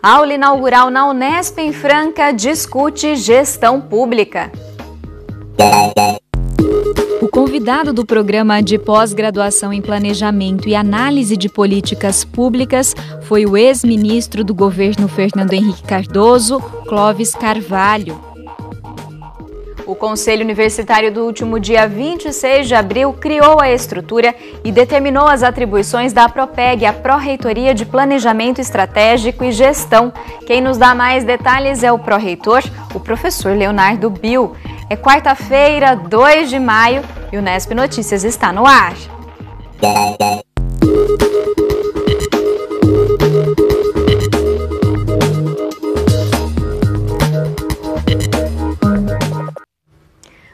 Aula inaugural na Unesp em Franca discute gestão pública. O convidado do programa de pós-graduação em Planejamento e Análise de Políticas Públicas foi o ex-ministro do governo Fernando Henrique Cardoso, Clóvis Carvalho. O Conselho Universitário do último dia 26 de abril criou a estrutura e determinou as atribuições da APROPEG, a Pró-Reitoria de Planejamento Estratégico e Gestão. Quem nos dá mais detalhes é o pró-reitor, o professor Leonardo Bill. É quarta-feira, 2 de maio, e o Unesp Notícias está no ar.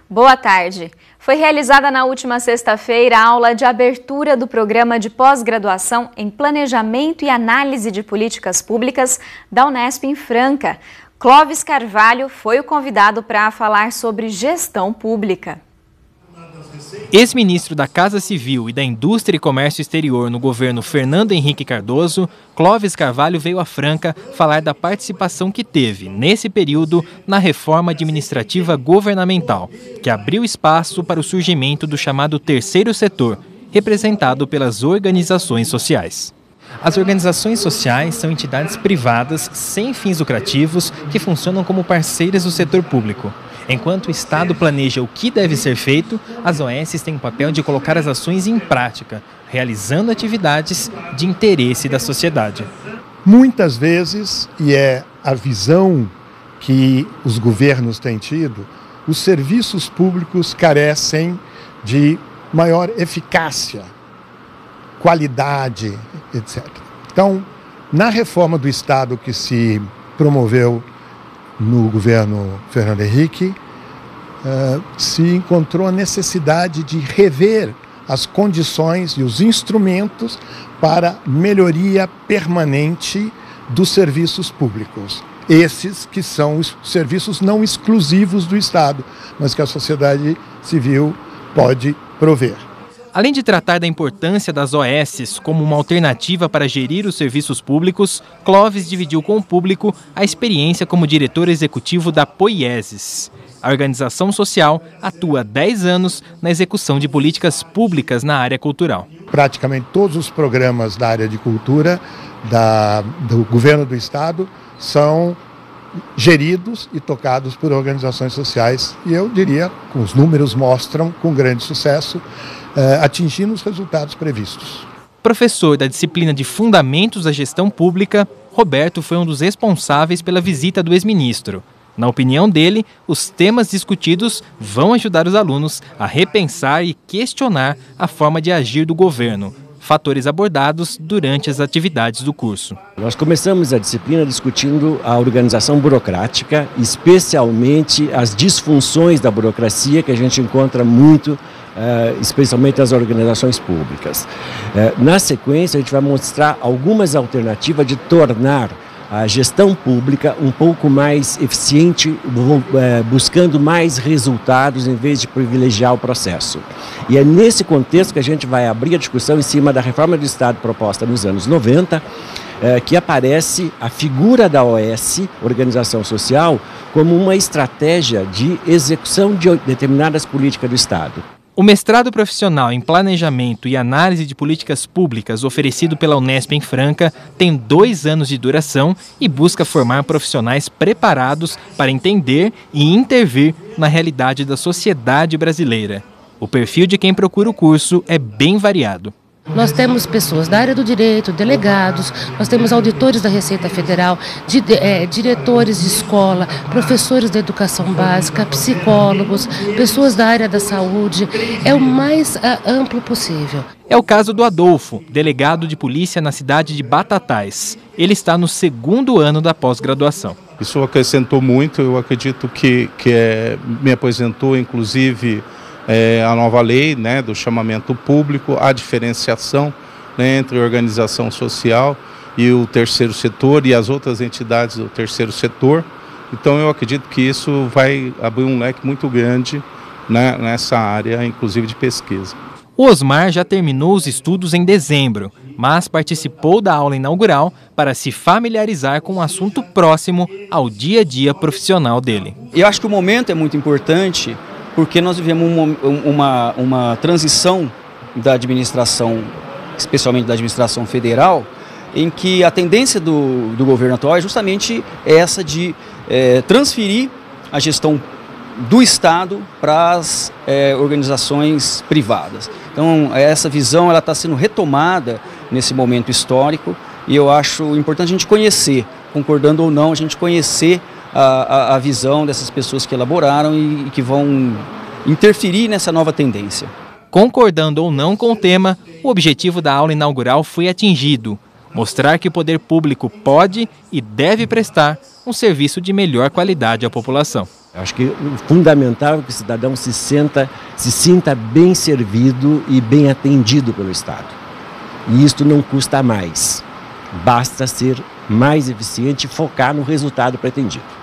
Boa tarde. Foi realizada na última sexta-feira a aula de abertura do programa de pós-graduação em Planejamento e Análise de Políticas Públicas da Unesp em Franca. Clóvis Carvalho foi o convidado para falar sobre gestão pública. Ex-ministro da Casa Civil e da Indústria e Comércio Exterior no governo Fernando Henrique Cardoso, Clóvis Carvalho veio a Franca falar da participação que teve, nesse período, na reforma administrativa governamental, que abriu espaço para o surgimento do chamado terceiro setor, representado pelas organizações sociais. As organizações sociais são entidades privadas sem fins lucrativos que funcionam como parceiras do setor público. Enquanto o Estado planeja o que deve ser feito, as OS têm o papel de colocar as ações em prática, realizando atividades de interesse da sociedade. Muitas vezes, e é a visão que os governos têm tido, os serviços públicos carecem de maior eficácia, qualidade, etc. Então, na reforma do Estado que se promoveu no governo Fernando Henrique, se encontrou a necessidade de rever as condições e os instrumentos para melhoria permanente dos serviços públicos. Esses que são os serviços não exclusivos do Estado, mas que a sociedade civil pode prover. Além de tratar da importância das OS como uma alternativa para gerir os serviços públicos, Clóvis dividiu com o público a experiência como diretor executivo da Poieses. A organização social atua há 10 anos na execução de políticas públicas na área cultural. Praticamente todos os programas da área de cultura do governo do Estado são geridos e tocados por organizações sociais e eu diria, com os números mostram, com grande sucesso, atingindo os resultados previstos. Professor da disciplina de Fundamentos da Gestão Pública, Roberto foi um dos responsáveis pela visita do ex-ministro. Na opinião dele, os temas discutidos vão ajudar os alunos a repensar e questionar a forma de agir do governo, fatores abordados durante as atividades do curso. Nós começamos a disciplina discutindo a organização burocrática, especialmente as disfunções da burocracia que a gente encontra muito, especialmente nas organizações públicas. Na sequência, a gente vai mostrar algumas alternativas de tornar a gestão pública um pouco mais eficiente, buscando mais resultados em vez de privilegiar o processo. E é nesse contexto que a gente vai abrir a discussão em cima da reforma do Estado proposta nos anos 90, que aparece a figura da OS, Organização Social, como uma estratégia de execução de determinadas políticas do Estado. O mestrado profissional em Planejamento e Análise de Políticas Públicas oferecido pela Unesp em Franca tem 2 anos de duração e busca formar profissionais preparados para entender e intervir na realidade da sociedade brasileira. O perfil de quem procura o curso é bem variado. Nós temos pessoas da área do direito, delegados, nós temos auditores da Receita Federal, diretores de escola, professores da educação básica, psicólogos, pessoas da área da saúde, é o mais amplo possível. É o caso do Adolfo, delegado de polícia na cidade de Batatais. Ele está no 2º ano da pós-graduação. Isso acrescentou muito, eu acredito que me apresentou inclusive a nova lei, né, do chamamento público, a diferenciação, né, entre a organização social e o terceiro setor e as outras entidades do terceiro setor. Então eu acredito que isso vai abrir um leque muito grande, né, nessa área, inclusive de pesquisa. O Osmar já terminou os estudos em dezembro. mas participou da aula inaugural para se familiarizar com um assunto próximo ao dia a dia profissional dele. Eu acho que o momento é muito importante porque nós vivemos uma transição da administração, especialmente da administração federal, em que a tendência do governo atual é justamente essa de transferir a gestão do Estado para as organizações privadas. Então, essa visão ela está sendo retomada nesse momento histórico e eu acho importante a gente conhecer, concordando ou não, a gente conhecer a visão dessas pessoas que elaboraram e que vão interferir nessa nova tendência. Concordando ou não com o tema, o objetivo da aula inaugural foi atingido: mostrar que o poder público pode e deve prestar um serviço de melhor qualidade à população. Eu acho que o fundamental é que o cidadão se sinta bem servido e bem atendido pelo Estado. E isto não custa mais. Basta ser mais eficiente e focar no resultado pretendido.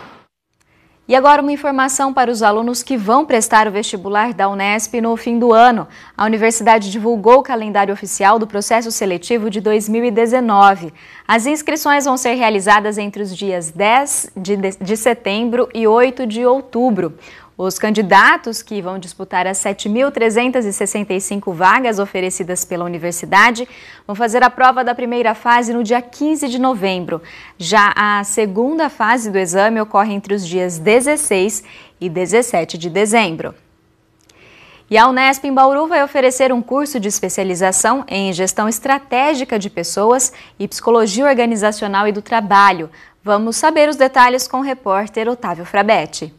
E agora uma informação para os alunos que vão prestar o vestibular da Unesp no fim do ano. A universidade divulgou o calendário oficial do processo seletivo de 2019. As inscrições vão ser realizadas entre os dias 10 de setembro e 8 de outubro. Os candidatos que vão disputar as 7.365 vagas oferecidas pela universidade vão fazer a prova da primeira fase no dia 15 de novembro. Já a segunda fase do exame ocorre entre os dias 16 e 17 de dezembro. E a Unesp em Bauru vai oferecer um curso de especialização em gestão estratégica de pessoas e psicologia organizacional e do trabalho. Vamos saber os detalhes com o repórter Otávio Frabetti.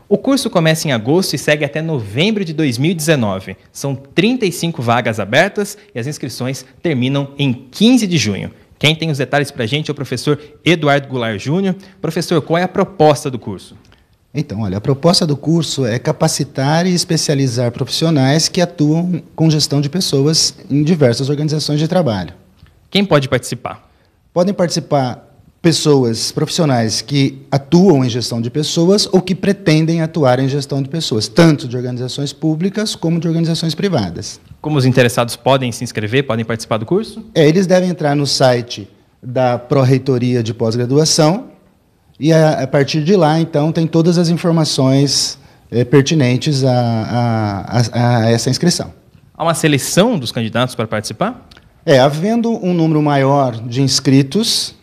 O curso começa em agosto e segue até novembro de 2019. São 35 vagas abertas e as inscrições terminam em 15 de junho. Quem tem os detalhes para a gente é o professor Eduardo Goulart Júnior. Professor, qual é a proposta do curso? Então, olha, a proposta do curso é capacitar e especializar profissionais que atuam com gestão de pessoas em diversas organizações de trabalho. Quem pode participar? Podem participar pessoas profissionais que atuam em gestão de pessoas ou que pretendem atuar em gestão de pessoas, tanto de organizações públicas como de organizações privadas. Como os interessados podem se inscrever, podem participar do curso? Eles devem entrar no site da Pró-Reitoria de Pós-Graduação e, a partir de lá, então, tem todas as informações pertinentes a essa inscrição. Há uma seleção dos candidatos para participar? Havendo um número maior de inscritos,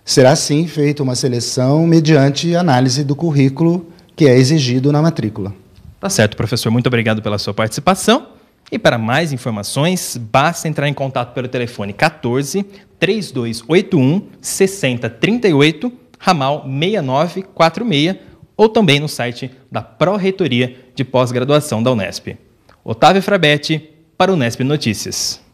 será sim feita uma seleção mediante análise do currículo que é exigido na matrícula. Tá certo, professor. Muito obrigado pela sua participação. E para mais informações, basta entrar em contato pelo telefone 14 3281 6038, ramal 6946, ou também no site da Pró-Reitoria de Pós-Graduação da Unesp. Otávio Frabetti, para o Unesp Notícias.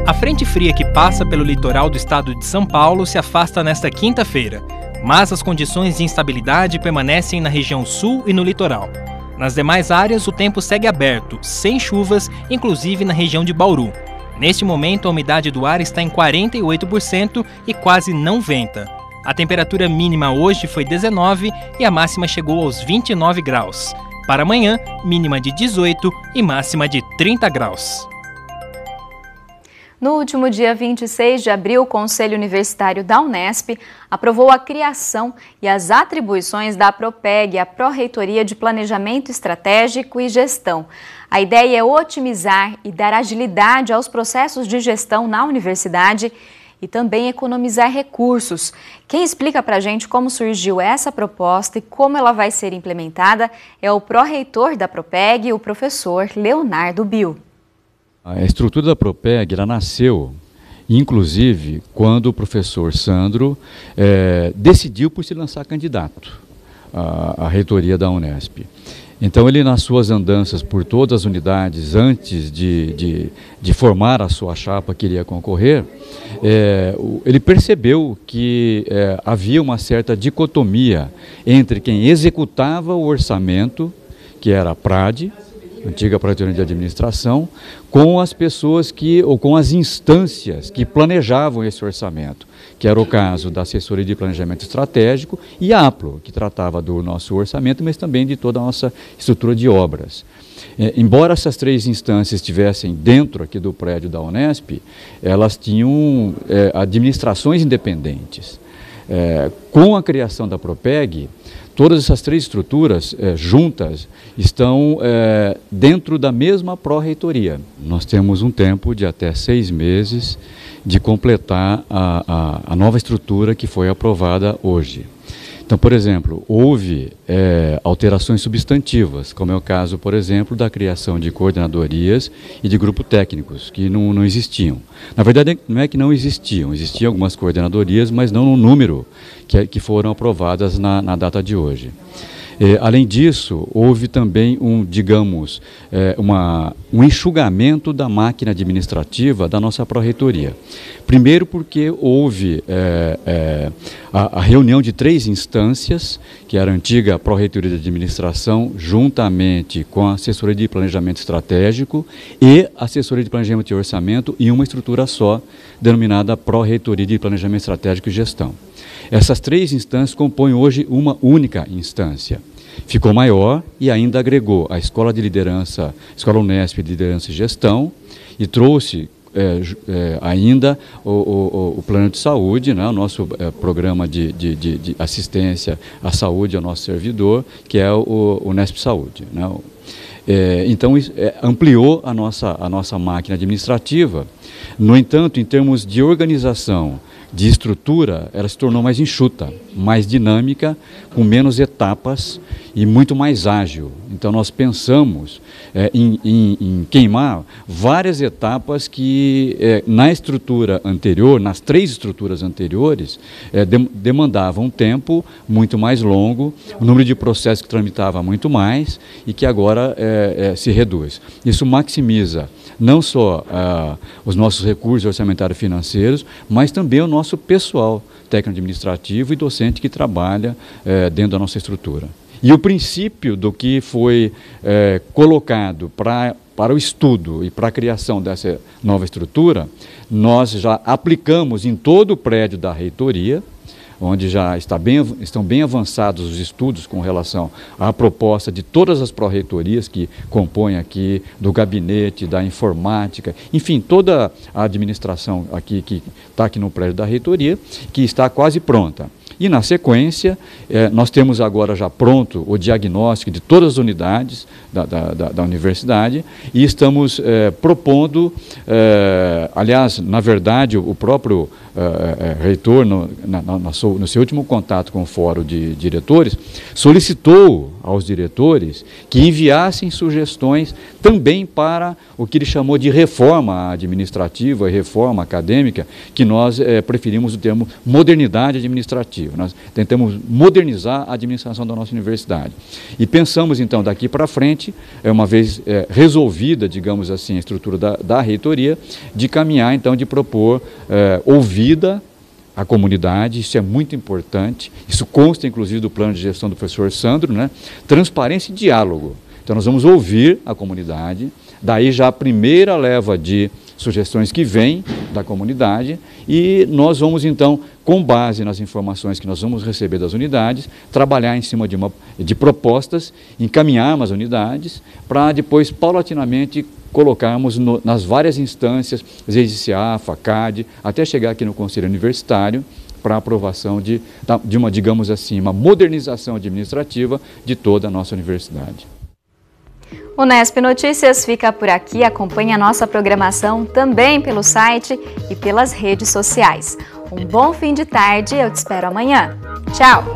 A frente fria que passa pelo litoral do estado de São Paulo se afasta nesta quinta-feira, mas as condições de instabilidade permanecem na região sul e no litoral. Nas demais áreas, o tempo segue aberto, sem chuvas, inclusive na região de Bauru. Neste momento, a umidade do ar está em 48% e quase não venta. A temperatura mínima hoje foi 19 e a máxima chegou aos 29 graus. Para amanhã, mínima de 18 e máxima de 30 graus. No último dia 26 de abril, o Conselho Universitário da Unesp aprovou a criação e as atribuições da PROPEG, a Pró-Reitoria de Planejamento Estratégico e Gestão. A ideia é otimizar e dar agilidade aos processos de gestão na universidade e também economizar recursos. Quem explica para a gente como surgiu essa proposta e como ela vai ser implementada é o pró-reitor da PROPEG, o professor Leonardo Bill. A estrutura da PROPEG ela nasceu, inclusive, quando o professor Sandro decidiu por se lançar candidato à reitoria da Unesp. Então ele, nas suas andanças por todas as unidades, antes de formar a sua chapa que iria concorrer, ele percebeu que havia uma certa dicotomia entre quem executava o orçamento, que era a PRAD, antiga Pró-Reitoria de Administração, com as pessoas ou com as instâncias que planejavam esse orçamento, que era o caso da Assessoria de Planejamento Estratégico e a APLO, que tratava do nosso orçamento, mas também de toda a nossa estrutura de obras. Embora essas três instâncias estivessem dentro aqui do prédio da Unesp, elas tinham administrações independentes. Com a criação da Propeg, todas essas três estruturas juntas estão dentro da mesma pró-reitoria. Nós temos um tempo de até 6 meses de completar a nova estrutura que foi aprovada hoje. Então, por exemplo, houve alterações substantivas, como é o caso, por exemplo, da criação de coordenadorias e de grupos técnicos, que não existiam. Na verdade, não é que não existiam algumas coordenadorias, mas não no número que foram aprovadas na data de hoje. Além disso, houve também um enxugamento da máquina administrativa da nossa pró-reitoria. Primeiro porque houve a reunião de 3 instâncias, que era a antiga Pró-Reitoria de Administração, juntamente com a Assessoria de Planejamento Estratégico e a Assessoria de Planejamento e Orçamento, em uma estrutura só, denominada Pró-Reitoria de Planejamento Estratégico e Gestão. Essas 3 instâncias compõem hoje uma única instância. Ficou maior e ainda agregou a Escola de Liderança, Escola Unesp de Liderança e Gestão, e trouxe ainda o plano de saúde, né, o nosso programa de assistência à saúde ao nosso servidor, que é o Unesp Saúde, né. Então, ampliou a nossa máquina administrativa. No entanto, em termos de organização, de estrutura, ela se tornou mais enxuta, mais dinâmica, com menos etapas e muito mais ágil. Então nós pensamos em queimar várias etapas que na estrutura anterior, nas 3 estruturas anteriores, demandavam um tempo muito mais longo, o número de processos que tramitava muito mais e que agora se reduz. Isso maximiza não só os nossos recursos orçamentários financeiros, mas também o nosso pessoal técnico-administrativo e docente que trabalha dentro da nossa estrutura. E o princípio do que foi colocado para o estudo e para a criação dessa nova estrutura, nós já aplicamos em todo o prédio da reitoria, onde já estão bem avançados os estudos com relação à proposta de todas as pró-reitorias que compõem aqui, do gabinete, da informática, enfim, toda a administração aqui que está aqui no prédio da reitoria, que está quase pronta. E, na sequência, nós temos agora já pronto o diagnóstico de todas as unidades da universidade e estamos propondo, aliás, na verdade, o próprio reitor, no seu último contato com o Fórum de Diretores, solicitou aos diretores que enviassem sugestões também para o que ele chamou de reforma administrativa e reforma acadêmica, que nós preferimos o termo modernidade administrativa. Nós tentamos modernizar a administração da nossa universidade. E pensamos, então, daqui para frente, uma vez resolvida, digamos assim, a estrutura da reitoria, de caminhar, então, de propor ouvida a comunidade, isso é muito importante, isso consta, inclusive, do plano de gestão do professor Sandro, né? Transparência e diálogo. Então, nós vamos ouvir a comunidade, daí já a primeira leva de sugestões que vêm da comunidade e nós vamos, então, com base nas informações que nós vamos receber das unidades, trabalhar em cima de propostas, encaminharmos as unidades para depois, paulatinamente, colocarmos nas várias instâncias, ZCA, FACAD, até chegar aqui no Conselho Universitário para aprovação de uma, digamos assim, uma modernização administrativa de toda a nossa universidade. O Unesp Notícias fica por aqui. Acompanhe a nossa programação também pelo site e pelas redes sociais. Um bom fim de tarde, eu te espero amanhã. Tchau!